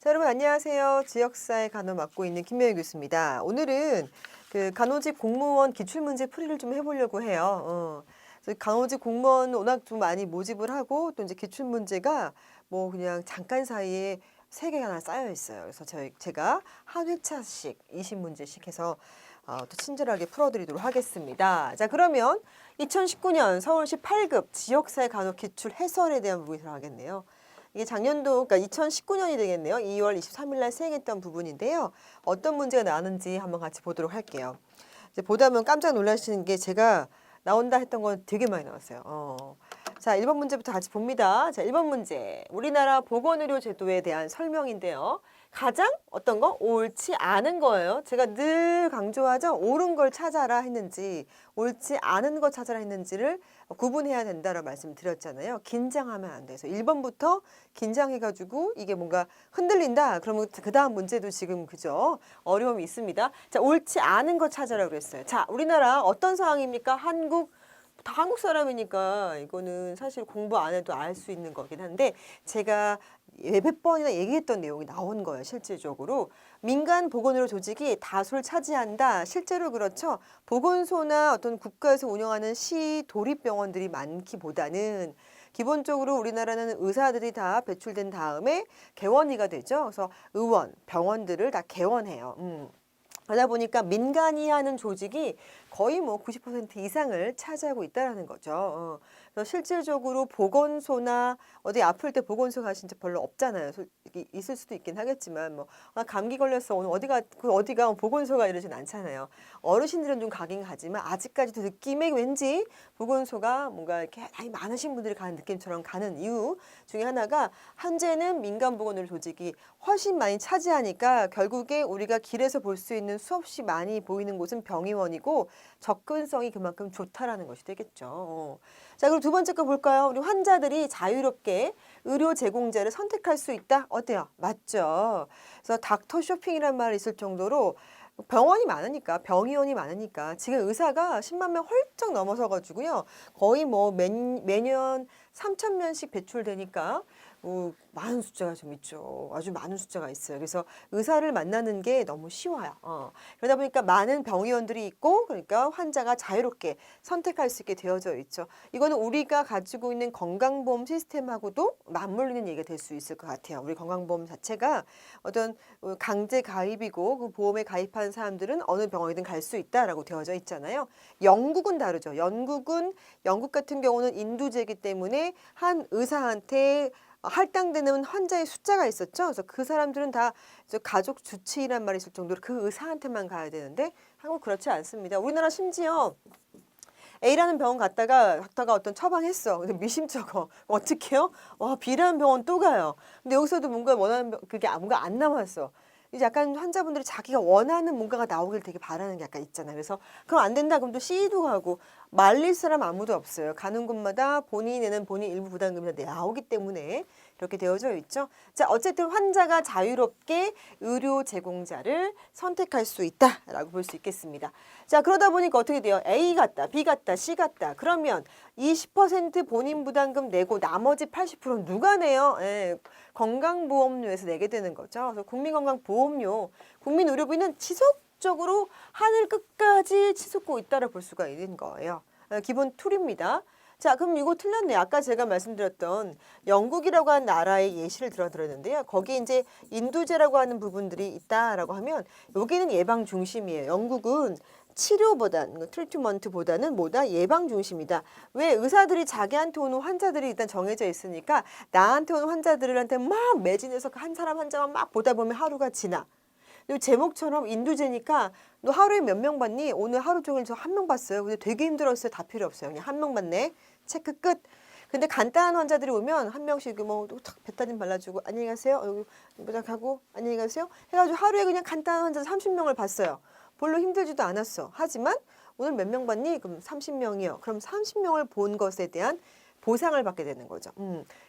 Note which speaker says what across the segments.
Speaker 1: 자, 여러분 안녕하세요. 지역사회 간호 맡고 있는 김명희 교수입니다. 오늘은 그 간호직 공무원 기출문제 풀이를 좀 해보려고 해요. 그래서 간호직 공무원 워낙 좀 많이 모집을 하고 또 이제 기출문제가 뭐 그냥 잠깐 사이에 3개가 쌓여 있어요. 그래서 제가 한 회차씩 20문제씩 해서 또 친절하게 풀어드리도록 하겠습니다. 자, 그러면 2019년 서울시 8급 지역사회 간호 기출 해설에 대한 부분이 들어가겠네요. 이게 작년도, 그러니까 2019년이 되겠네요. 2월 23일 날 시행했던 부분인데요. 어떤 문제가 나왔는지 한번 같이 보도록 할게요. 이제 보다 보면 깜짝 놀라시는 게 제가 나온다 했던 건 되게 많이 나왔어요. 자, 1번 문제부터 같이 봅니다. 자, 1번 문제. 우리나라 보건의료 제도에 대한 설명인데요. 가장 어떤 거? 옳지 않은 거예요. 제가 늘 강조하죠. 옳은 걸 찾아라 했는지 옳지 않은 거 찾아라 했는지를 구분해야 된다라고 말씀드렸잖아요. 긴장하면 안 돼서 1번부터 긴장해가지고 이게 뭔가 흔들린다. 그러면 그 다음 문제도 지금 그죠? 어려움이 있습니다. 자, 옳지 않은 거 찾아라 그랬어요. 자, 우리나라 어떤 상황입니까? 다 한국 사람이니까 이거는 사실 공부 안 해도 알 수 있는 거긴 한데 제가 몇 번이나 얘기했던 내용이 나온 거예요. 실질적으로 민간 보건의료 조직이 다수를 차지한다. 실제로 그렇죠. 보건소나 어떤 국가에서 운영하는 시 도립병원들이 많기보다는 기본적으로 우리나라는 의사들이 다 배출된 다음에 개원이가 되죠. 그래서 의원, 병원들을 다 개원해요. 그러다 보니까 민간이 하는 조직이 거의 뭐 90% 이상을 차지하고 있다는 거죠. 그래서 실질적으로 보건소나 어디 아플 때 보건소 가신 적 별로 없잖아요. 있을 수도 있긴 하겠지만 뭐 감기 걸렸어 오늘 어디가 보건소가 이러진 않잖아요. 어르신들은 좀 가긴 가지만 아직까지도 느낌에 왠지 보건소가 뭔가 이렇게 나이 많으신 분들이 가는 느낌처럼 가는 이유 중에 하나가 현재는 민간 보건의료 조직이 훨씬 많이 차지하니까 결국에 우리가 길에서 볼 수 있는 수없이 많이 보이는 곳은 병의원이고 접근성이 그만큼 좋다라는 것이 되겠죠. 자, 그럼 두 번째 거 볼까요? 우리 환자들이 자유롭게 의료 제공자를 선택할 수 있다. 어때요? 맞죠. 그래서 닥터 쇼핑이란 말이 있을 정도로 병원이 많으니까 병의원이 많으니까 지금 의사가 10만 명 훌쩍 넘어서 가지고요. 거의 뭐 매년 3천 명씩 배출되니까 많은 숫자가 좀 있죠. 아주 많은 숫자가 있어요. 그래서 의사를 만나는 게 너무 쉬워요. 그러다 보니까 많은 병의원들이 있고 그러니까 환자가 자유롭게 선택할 수 있게 되어져 있죠. 이거는 우리가 가지고 있는 건강보험 시스템하고도 맞물리는 얘기가 될 수 있을 것 같아요. 우리 건강보험 자체가 어떤 강제 가입이고 그 보험에 가입한 사람들은 어느 병원이든 갈 수 있다라고 되어져 있잖아요. 영국은 다르죠. 영국 같은 경우는 인두제이기 때문에 한 의사한테 할당되는 환자의 숫자가 있었죠. 그래서 그 사람들은 다 가족 주치의란 말이 있을 정도로 그 의사한테만 가야 되는데 한국 그렇지 않습니다. 우리나라 심지어 A라는 병원 갔다가 닥터가 어떤 처방했어. 근데 미심쩍어. 어떡해요? B라는 병원 또 가요. 근데 여기서도 뭔가 원하는 그게 뭔가 안 남았어. 이제 약간 환자분들이 자기가 원하는 뭔가가 나오길 되게 바라는 게 약간 있잖아요. 그래서 그럼 안 된다. 그럼 또 C도 가고 말릴 사람 아무도 없어요. 가는 곳마다 본인이 내는 본인 일부 부담금이 나오기 때문에 이렇게 되어져 있죠. 자, 어쨌든 환자가 자유롭게 의료 제공자를 선택할 수 있다라고 볼 수 있겠습니다. 자, 그러다 보니까 어떻게 돼요? A 같다, B 같다, C 같다. 그러면 20% 본인 부담금 내고 나머지 80%는 누가 내요? 건강보험료에서 내게 되는 거죠. 그래서 국민건강보험료, 국민의료비는 지속적으로 하늘 끝까지 치솟고 있다고 볼 수가 있는 거예요. 기본 툴입니다. 자, 그럼 이거 틀렸네. 아까 제가 말씀드렸던 영국이라고 하는 나라의 예시를 들어드렸는데요. 거기 이제 인두제라고 하는 부분들이 있다라고 하면 여기는 예방 중심이에요. 영국은 치료보다는 트리트먼트보다는 뭐다? 예방 중심이다. 왜? 의사들이 자기한테 오는 환자들이 일단 정해져 있으니까 나한테 오는 환자들한테 막 매진해서 한 사람 한 자만 막 보다 보면 하루가 지나. 제목처럼 인두제니까 너 하루에 몇 명 봤니? 오늘 하루 종일 저 한 명 봤어요. 근데 되게 힘들었어요. 다 필요 없어요. 그냥 한 명 봤네. 체크 끝. 근데 간단한 환자들이 오면 한 명씩 뭐탁 베타딘 발라주고 안녕히 가세요. 여기 모자하고 안녕히 가세요. 해가지고 하루에 그냥 간단한 환자 30명을 봤어요. 별로 힘들지도 않았어. 하지만 오늘 몇 명 봤니? 그럼 30명이요. 그럼 30명을 본 것에 대한 보상을 받게 되는 거죠.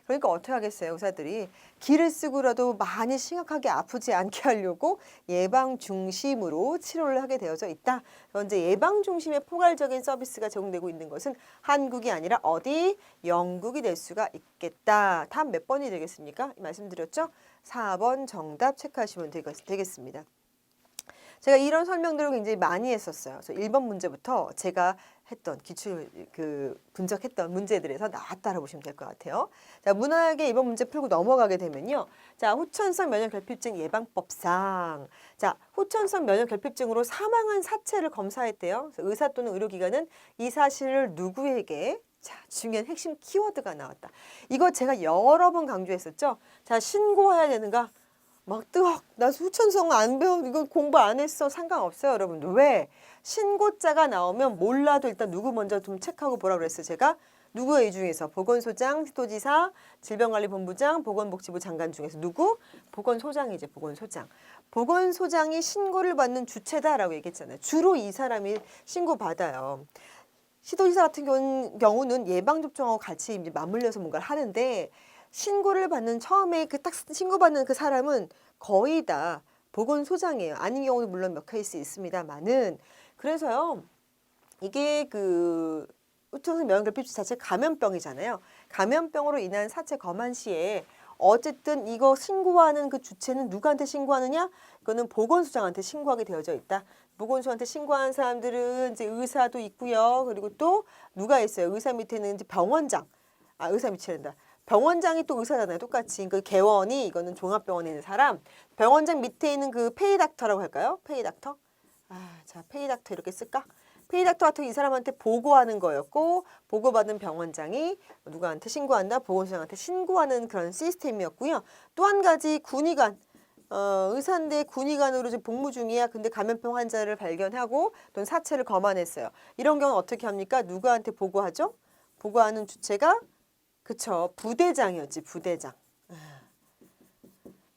Speaker 1: 그러니까 어떻게 하겠어요, 의사들이. 기를 쓰고라도 많이 심각하게 아프지 않게 하려고 예방 중심으로 치료를 하게 되어져 있다. 현재 예방 중심의 포괄적인 서비스가 제공되고 있는 것은 한국이 아니라 어디? 영국이 될 수가 있겠다. 다음 몇 번이 되겠습니까? 말씀드렸죠? 4번 정답 체크하시면 되겠습니다. 제가 이런 설명들을 굉장히 많이 했었어요. 그래서 1번 문제부터 제가 했던 기출 분석했던 문제들에서 나왔다라고 보시면 될 것 같아요. 자, 무난하게 이번 문제 풀고 넘어가게 되면요. 자, 후천성 면역결핍증 예방법상 자, 후천성 면역결핍증으로 사망한 사체를 검사했대요. 그래서 의사 또는 의료기관은 이 사실을 누구에게 자, 중요한 핵심 키워드가 나왔다. 이거 제가 여러 번 강조했었죠. 자, 신고해야 되는가? 막 뜨억 나 후천성 안 배워 이거 공부 안 했어 상관없어요 여러분들. 왜? 신고자가 나오면 몰라도 일단 누구 먼저 좀 체크하고 보라 그랬어요. 제가 누구의 이 중에서 보건소장, 시도지사, 질병관리본부장, 보건복지부 장관 중에서 누구? 보건소장이지. 보건소장. 보건소장이 신고를 받는 주체다라고 얘기했잖아요. 주로 이 사람이 신고받아요. 시도지사 같은 경우는 예방접종하고 같이 이제 맞물려서 뭔가를 하는데 신고를 받는 처음에 그 딱 신고받는 그 사람은 거의 다 보건소장이에요. 아닌 경우도 물론 몇 케이스 있습니다만은 그래서요 이게 그 후천성 면역결핍증 자체 감염병이잖아요. 감염병으로 인한 사체 검안 시에 어쨌든 이거 신고하는 그 주체는 누구한테 신고하느냐? 이거는 보건소장한테 신고하게 되어져 있다. 보건소한테 신고한 사람들은 이제 의사도 있고요. 그리고 또 누가 있어요? 의사 밑에는 이제 병원장. 아, 의사 밑에는다. 병원장이 또 의사잖아요. 똑같이. 그 개원이 이거는 종합병원에 있는 사람. 병원장 밑에 있는 그 페이닥터라고 할까요? 페이닥터? 아, 자, 페이닥터 이렇게 쓸까? 페이닥터 같은 이 사람한테 보고하는 거였고 보고받은 병원장이 누구한테 신고한다? 보건소장한테 신고하는 그런 시스템이었고요. 또 한 가지 군의관. 의사인데 군의관으로 지금 복무 중이야. 근데 감염병 환자를 발견하고 또는 사체를 검안했어요. 이런 경우는 어떻게 합니까? 누구한테 보고하죠? 보고하는 주체가 그쵸. 부대장이었지. 부대장.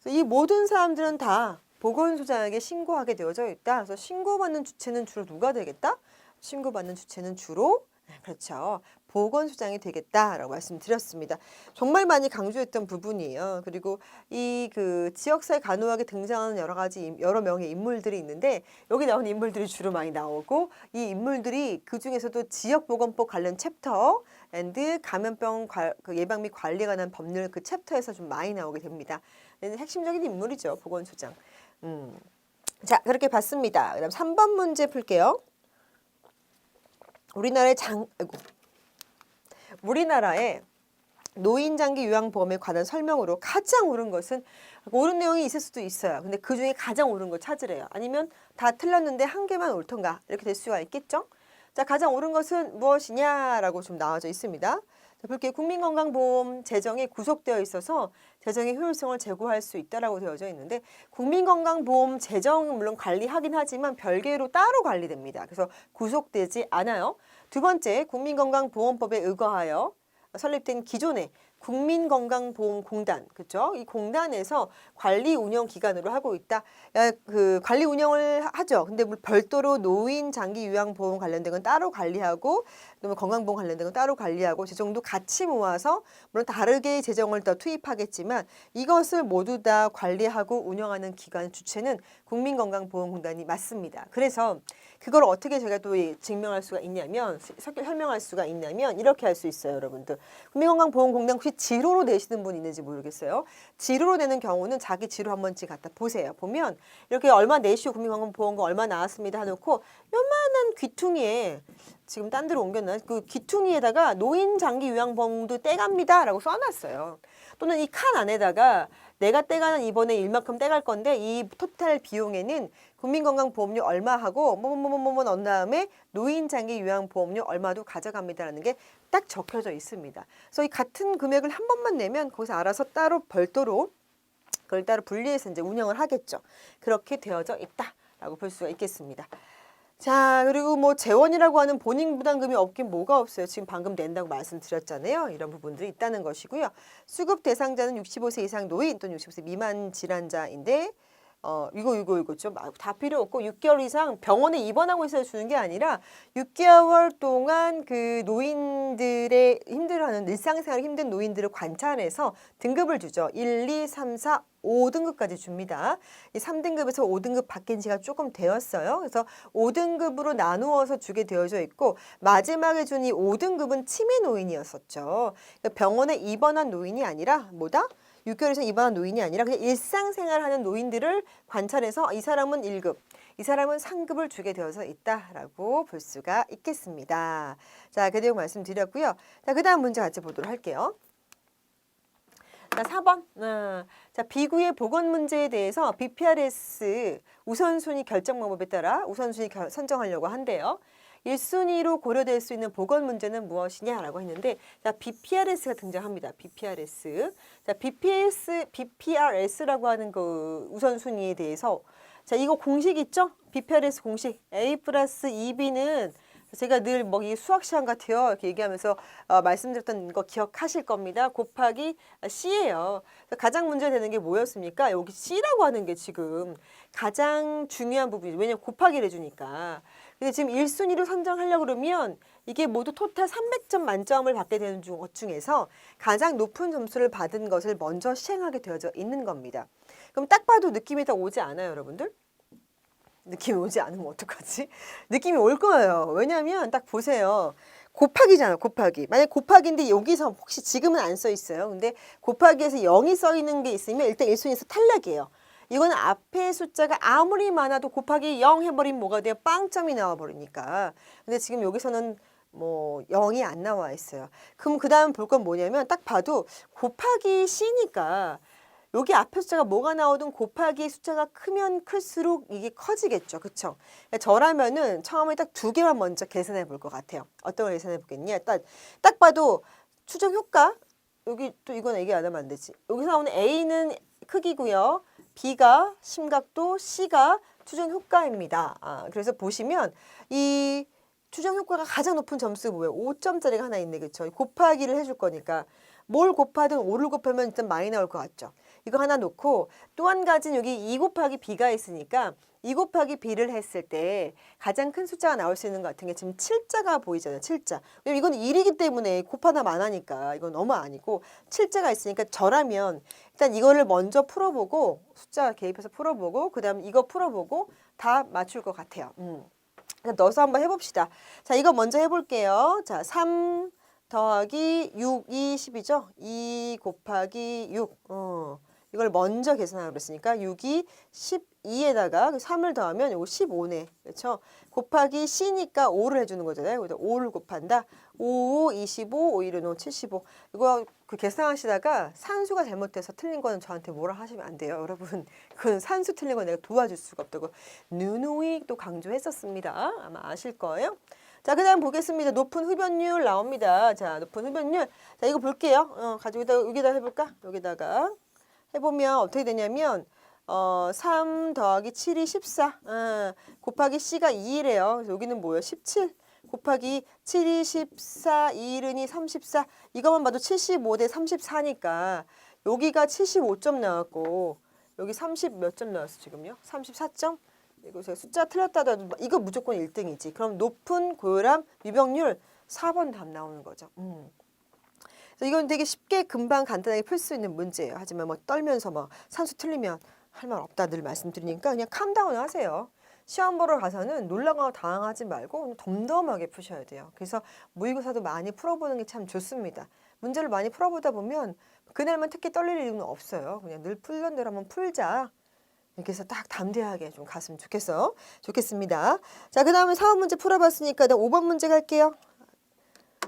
Speaker 1: 이 모든 사람들은 다 보건소장에게 신고하게 되어져 있다. 그래서 신고받는 주체는 주로 누가 되겠다? 신고받는 주체는 주로 그렇죠. 보건소장이 되겠다라고 말씀드렸습니다. 정말 많이 강조했던 부분이에요. 그리고 이 그 지역사회 간호학에 등장하는 여러 명의 인물들이 있는데 여기 나오는 인물들이 주로 많이 나오고 이 인물들이 그 중에서도 지역보건법 관련 챕터 앤드 감염병 그 예방 및 관리에 관한 법률 그 챕터에서 좀 많이 나오게 됩니다. 핵심적인 인물이죠. 보건소장. 자, 그렇게 봤습니다. 그다음 3번 문제 풀게요. 우리나라의 노인장기 요양보험에 관한 설명으로 가장 옳은 것은 옳은 내용이 있을 수도 있어요. 근데 그중에 가장 옳은 걸 찾으래요. 아니면 다 틀렸는데 한 개만 옳던가 이렇게 될 수가 있겠죠. 자, 가장 옳은 것은 무엇이냐라고 좀 나와져 있습니다. 자, 볼게요. 국민건강보험 재정에 구속되어 있어서 재정의 효율성을 제고할 수 있다라고 되어져 있는데 국민건강보험 재정은 물론 관리하긴 하지만 별개로 따로 관리됩니다. 그래서 구속되지 않아요. 두 번째, 국민건강보험법에 의거하여 설립된 기존의 국민건강보험공단, 그렇죠? 이 공단에서 관리 운영 기관으로 하고 있다. 그 관리 운영을 하죠. 근데 별도로 노인 장기 요양보험 관련된 건 따로 관리하고, 그다음에 건강보험 관련된 건 따로 관리하고, 재정도 같이 모아서 물론 다르게 재정을 더 투입하겠지만 이것을 모두 다 관리하고 운영하는 기관 주체는 국민건강보험공단이 맞습니다. 그래서 그걸 어떻게 제가 또 증명할 수가 있냐면, 설명할 수가 있냐면 이렇게 할 수 있어요, 여러분들. 국민건강보험공단 혹시 지로로 내시는 분 있는지 모르겠어요. 지로로 내는 경우는 자기 지로 한 번씩 갖다 보세요. 보면 이렇게 얼마 내시고 국민건강보험금 얼마 나왔습니다 해놓고 요만한 귀퉁이에 지금 딴 데로 옮겼나? 그 귀퉁이에다가 노인장기요양보험도 떼갑니다 라고 써놨어요. 또는 이 칸 안에다가 내가 떼가는 이번에 일만큼 떼갈 건데 이 토탈 비용에는 국민건강보험료 얼마 하고 뭐뭐뭐뭐 넣은 다음에 노인장기요양보험료 얼마도 가져갑니다라는 게 딱 적혀져 있습니다. 그래서 이 같은 금액을 한 번만 내면 거기서 알아서 따로 별도로 그걸 따로 분리해서 이제 운영을 하겠죠. 그렇게 되어져 있다라고 볼 수가 있겠습니다. 자, 그리고 뭐 재원이라고 하는 본인 부담금이 없긴 뭐가 없어요. 지금 방금 낸다고 말씀드렸잖아요. 이런 부분들이 있다는 것이고요. 수급 대상자는 65세 이상 노인 또는 65세 미만 질환자인데 이거 좀 다 필요 없고 6개월 이상 병원에 입원하고 있어야 주는 게 아니라 6개월 동안 그 노인들의 힘들어하는 일상생활 힘든 노인들을 관찰해서 등급을 주죠. 1, 2, 3, 4, 5등급까지 줍니다. 이 3등급에서 5등급 바뀐 지가 조금 되었어요. 그래서 5등급으로 나누어서 주게 되어져 있고 마지막에 준 이 5등급은 치매 노인이었었죠. 그러니까 병원에 입원한 노인이 아니라 뭐다? 6개월 이상 입원한 노인이 아니라 그냥 일상생활하는 노인들을 관찰해서 이 사람은 1급, 이 사람은 3급을 주게 되어서 있다라고 볼 수가 있겠습니다. 자, 그 내용 말씀드렸고요. 자, 그 다음 문제 같이 보도록 할게요. 자, 4번. 자, 비구의 보건 문제에 대해서 BPRS 우선순위 결정 방법에 따라 우선순위 선정하려고 한대요. 1순위로 고려될 수 있는 보건 문제는 무엇이냐라고 했는데, 자, BPRS가 등장합니다. BPRS. 자, BPRS라고 하는 그 우선순위에 대해서, 자, 이거 공식 있죠? BPRS 공식. A 플러스 2B는 제가 늘 뭐 이 수학 시간 같아요. 이렇게 얘기하면서 말씀드렸던 거 기억하실 겁니다. 곱하기 C예요. 가장 문제 되는 게 뭐였습니까? 여기 C라고 하는 게 지금 가장 중요한 부분이죠. 왜냐면 곱하기를 해주니까. 근데 지금 1순위로 선정하려고 그러면 이게 모두 토탈 300점 만점을 받게 되는 것 중에서 가장 높은 점수를 받은 것을 먼저 시행하게 되어져 있는 겁니다. 그럼 딱 봐도 느낌이 다 오지 않아요, 여러분들? 느낌이 오지 않으면 어떡하지? 느낌이 올 거예요. 왜냐하면 딱 보세요. 곱하기잖아, 곱하기. 만약 곱하기인데 여기서 혹시 지금은 안 써 있어요. 근데 곱하기에서 0이 써 있는 게 있으면 일단 1순위에서 탈락이에요. 이거는 앞에 숫자가 아무리 많아도 곱하기 0 해버리면 뭐가 돼요? 빵점이 나와버리니까. 근데 지금 여기서는 뭐 0이 안 나와 있어요. 그럼 그 다음 볼 건 뭐냐면 딱 봐도 곱하기 C니까 여기 앞에 숫자가 뭐가 나오든 곱하기 숫자가 크면 클수록 이게 커지겠죠. 그쵸? 저라면은 처음에 딱 2개만 먼저 계산해 볼 것 같아요. 어떤 걸 계산해 보겠냐. 딱 봐도 추정 효과. 여기 또 이건 얘기 안 하면 안 되지. 여기서 나오는 A는 크기고요. B가 심각도, C가 추정 효과입니다. 그래서 보시면 이 추정 효과가 가장 높은 점수 뭐예요? 5점짜리가 하나 있네. 그쵸? 곱하기를 해줄 거니까. 뭘 곱하든 5를 곱하면 일단 많이 나올 것 같죠. 이거 하나 놓고 또 한 가지는 여기 2 곱하기 B가 있으니까 2 곱하기 B를 했을 때 가장 큰 숫자가 나올 수 있는 것 같은 게 지금 7자가 보이잖아요. 7자. 왜냐면 이건 1이기 때문에 곱하다 안 하니까 이건 너무 아니고 7자가 있으니까 저라면 일단 이거를 먼저 풀어보고 숫자 개입해서 풀어보고 그 다음 이거 풀어보고 다 맞출 것 같아요. 넣어서 한번 해봅시다. 자, 이거 먼저 해볼게요. 자, 3 더하기 6이 10이죠? 2 곱하기 6. 이걸 먼저 계산하라고 그랬으니까 6이 12에다가 3을 더하면 이거 15네. 그렇죠? 곱하기 C니까 5를 해주는 거잖아요. 그래서 5를 곱한다. 5, 25, 5, 1은 5, 75. 이거 그 계산하시다가 산수가 잘못돼서 틀린 거는 저한테 뭐라 하시면 안 돼요. 여러분, 그건 산수 틀린 건 내가 도와줄 수가 없다고 누누이 또 강조했었습니다. 아마 아실 거예요. 자, 그 다음 보겠습니다. 높은 흡연율 나옵니다. 자, 높은 흡연율. 자, 이거 볼게요. 가지고 여기다 해볼까? 여기다가 해보면 어떻게 되냐면 3 더하기 7이 14. 곱하기 C가 2래요. 그래서 여기는 뭐예요? 17. 곱하기 7이 14, 2른이 34. 이것만 봐도 75 대 34니까 여기가 75점 나왔고 여기 30 몇 점 나왔어 지금요? 34점? 이거 제가 숫자 틀렸다도 이거 무조건 1등이지. 그럼 높은 고혈압 미병률 4번 답 나오는 거죠. 이건 되게 쉽게 금방 간단하게 풀 수 있는 문제예요. 하지만 뭐 떨면서 막 산수 틀리면 할 말 없다 늘 말씀드리니까 그냥 캄다운 하세요. 시험 보러 가서는 놀라거나 당황하지 말고 덤덤하게 푸셔야 돼요. 그래서 모의고사도 많이 풀어보는 게 참 좋습니다. 문제를 많이 풀어보다 보면 그날만 특히 떨릴 일은 없어요. 그냥 늘 풀던 대로 한번 풀자. 이렇게 해서 딱 담대하게 좀 갔으면 좋겠습니다. 자, 그 다음에 4번 문제 풀어봤으니까 5번 문제 갈게요.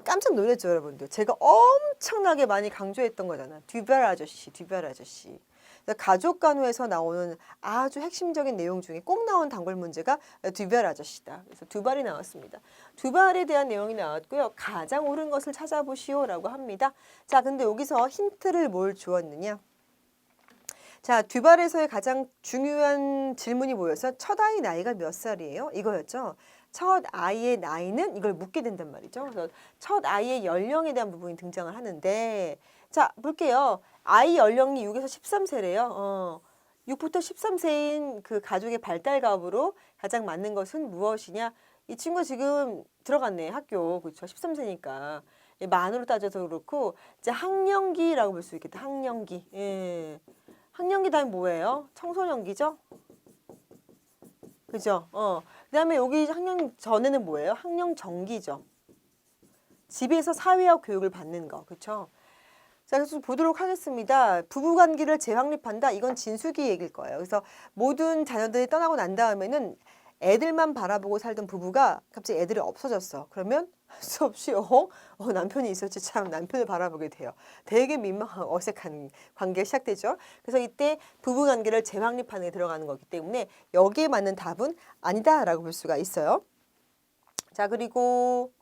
Speaker 1: 깜짝 놀랐죠, 여러분들. 제가 엄청나게 많이 강조했던 거잖아요. 듀발 아저씨. 가족 간호에서 나오는 아주 핵심적인 내용 중에 꼭 나온 단골 문제가 듀발 아저씨다. 그래서 듀발이 나왔습니다. 듀발에 대한 내용이 나왔고요. 가장 옳은 것을 찾아보시오라고 합니다. 자, 근데 여기서 힌트를 뭘 주었느냐? 자, 듀발에서의 가장 중요한 질문이 뭐였어? 첫 아이 나이가 몇 살이에요? 이거였죠. 첫 아이의 나이는 이걸 묻게 된단 말이죠. 그래서 첫 아이의 연령에 대한 부분이 등장을 하는데 자, 볼게요. 아이 연령이 6에서 13세래요. 6부터 13세인 그 가족의 발달갑으로 가장 맞는 것은 무엇이냐? 이 친구가 지금 들어갔네, 학교. 그렇죠. 13세니까. 만으로 따져서 그렇고, 이제 학령기라고 볼 수 있겠다. 학령기. 예. 학령기 다음에 뭐예요? 청소년기죠? 그죠? 그다음에 여기 학령 전에는 뭐예요? 학령 정기죠. 집에서 사회화 교육을 받는 거. 그렇죠? 자, 그래서 보도록 하겠습니다. 부부관계를 재확립한다. 이건 진수기 얘기일 거예요. 그래서 모든 자녀들이 떠나고 난 다음에는 애들만 바라보고 살던 부부가 갑자기 애들이 없어졌어. 그러면 할 수 없이 남편이 있었지 참 남편을 바라보게 돼요. 되게 민망하고 어색한 관계가 시작되죠. 그래서 이때 부부관계를 재확립하는 데 들어가는 거기 때문에 여기에 맞는 답은 아니다라고 볼 수가 있어요. 자, 그리고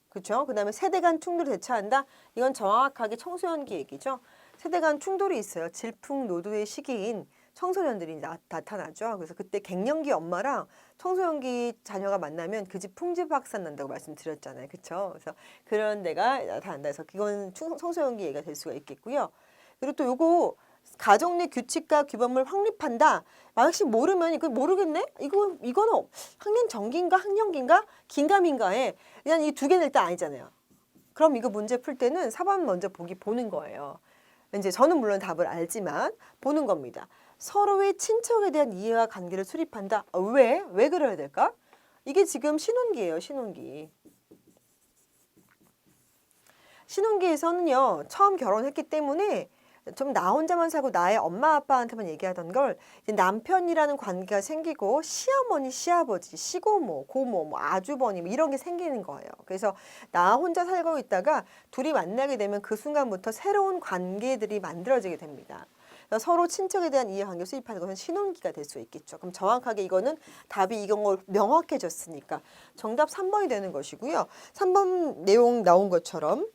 Speaker 1: 그렇죠. 그다음에 세대 간 충돌을 대처한다. 이건 정확하게 청소년기 얘기죠. 세대 간 충돌이 있어요. 질풍노도의 시기인 청소년들이 나타나죠. 그래서 그때 갱년기 엄마랑 청소년기 자녀가 만나면 그 집 풍지박산 난다고 말씀드렸잖아요. 그렇죠? 그래서 그런 데가 나타난다. 그래서 이건 청소년기 얘기가 될 수가 있겠고요. 그리고 또 요거 가정 내 규칙과 규범을 확립한다. 만약씩 모르면 이거 모르겠네? 이거는 학년 정기인가 학령기인가 긴가민가에 그냥 이 두 개는 일단 아니잖아요. 그럼 이거 문제 풀 때는 4번 먼저 보는 거예요. 이제 저는 물론 답을 알지만 보는 겁니다. 서로의 친척에 대한 이해와 관계를 수립한다. 왜? 왜 그래야 될까? 이게 지금 신혼기예요. 신혼기. 신혼기에서는요. 처음 결혼했기 때문에 좀 나 혼자만 살고 나의 엄마 아빠한테만 얘기하던 걸 이제 남편이라는 관계가 생기고 시어머니, 시아버지, 시고모, 고모, 뭐 아주버니 뭐 이런 게 생기는 거예요. 그래서 나 혼자 살고 있다가 둘이 만나게 되면 그 순간부터 새로운 관계들이 만들어지게 됩니다. 서로 친척에 대한 이해관계 수립하는 것은 신혼기가 될 수 있겠죠. 그럼 정확하게 이거는 답이 이건 걸 명확해졌으니까 정답 3번이 되는 것이고요. 3번 내용 나온 것처럼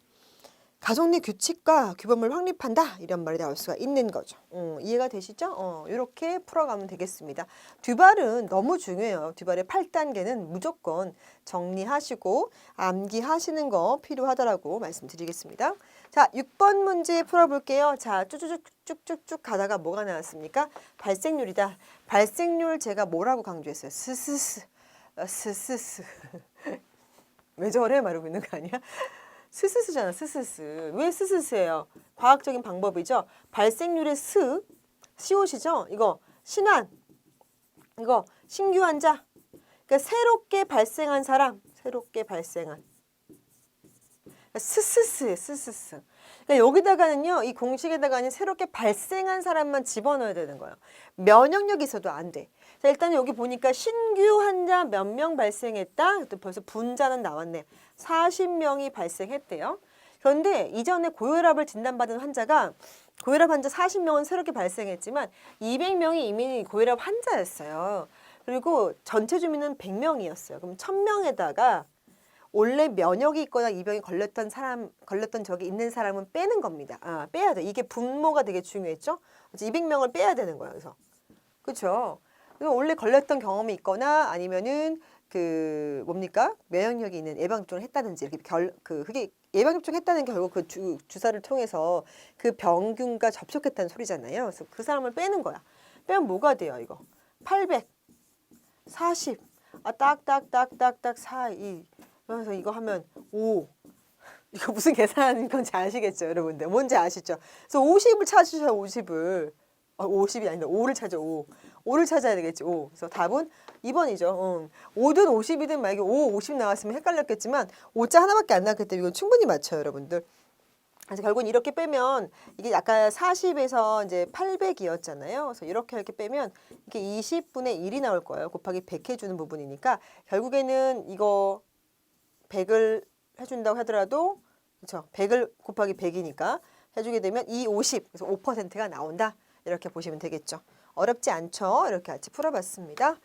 Speaker 1: 가족 내 규칙과 규범을 확립한다 이런 말이 나올 수가 있는 거죠. 이해가 되시죠? 이렇게 풀어가면 되겠습니다. 듀발은 너무 중요해요. 듀발의 8단계는 무조건 정리하시고 암기하시는 거 필요하다라고 말씀드리겠습니다. 자, 6번 문제 풀어볼게요. 자, 쭉쭉쭉 가다가 뭐가 나왔습니까? 발생률이다. 발생률 제가 뭐라고 강조했어요? 스스스. 왜 저래? 말하고 있는 거 아니야? 스스스잖아, 스스스. 왜 스스스예요? 과학적인 방법이죠. 발생률의 시옷이죠. 이거 신환, 이거 신규 환자. 그러니까 새롭게 발생한 사람, 새롭게 발생한. 스스스예요, 스스스. 그러니까 여기다가는요, 이 공식에다가는 새롭게 발생한 사람만 집어넣어야 되는 거예요. 면역력이 있어도 안 돼. 자, 일단 여기 보니까 신규 환자 몇 명 발생했다. 또 벌써 분자는 나왔네. 40명이 발생했대요. 그런데 이전에 고혈압을 진단받은 환자가 고혈압 환자 40명은 새롭게 발생했지만 200명이 이미 고혈압 환자였어요. 그리고 전체 주민은 100명이었어요. 그럼 1000명에다가 원래 면역이 있거나 이 병에 걸렸던 적이 있는 사람은 빼는 겁니다. 빼야 돼. 이게 분모가 되게 중요했죠. 200명을 빼야 되는 거예요. 그래서 그렇죠. 원래 걸렸던 경험이 있거나 아니면은 그 뭡니까 면역력이 있는 예방접종을 했다든지 이렇게 그게 예방접종했다는 결국 그 주사를 통해서 그 병균과 접촉했다는 소리잖아요. 그래서 그 사람을 빼는 거야. 빼면 뭐가 돼요? 이거 800, 40, 딱딱딱딱딱 4, 2. 그래서 이거 하면 5. 이거 무슨 계산하는 건지 아시겠죠, 여러분들? 뭔지 아시죠? 그래서 50을 찾으셔야 50을. 50이 아니라 5를 찾아, 5. 5를 찾아야 되겠지, 5. 그래서 답은 2번이죠. 5든 50이든 만약에 5, 50 나왔으면 헷갈렸겠지만 5자 하나밖에 안 나왔기 때문에 이건 충분히 맞춰요, 여러분들. 그래서 결국은 이렇게 빼면 이게 아까 40에서 이제 800이었잖아요. 그래서 이렇게 빼면 이게 20분의 1이 나올 거예요. 곱하기 100 해주는 부분이니까 결국에는 이거 100을 해준다고 하더라도 그렇죠. 100을 곱하기 100이니까 해주게 되면 50, 그래서 5%가 나온다. 이렇게 보시면 되겠죠. 어렵지 않죠? 이렇게 같이 풀어봤습니다.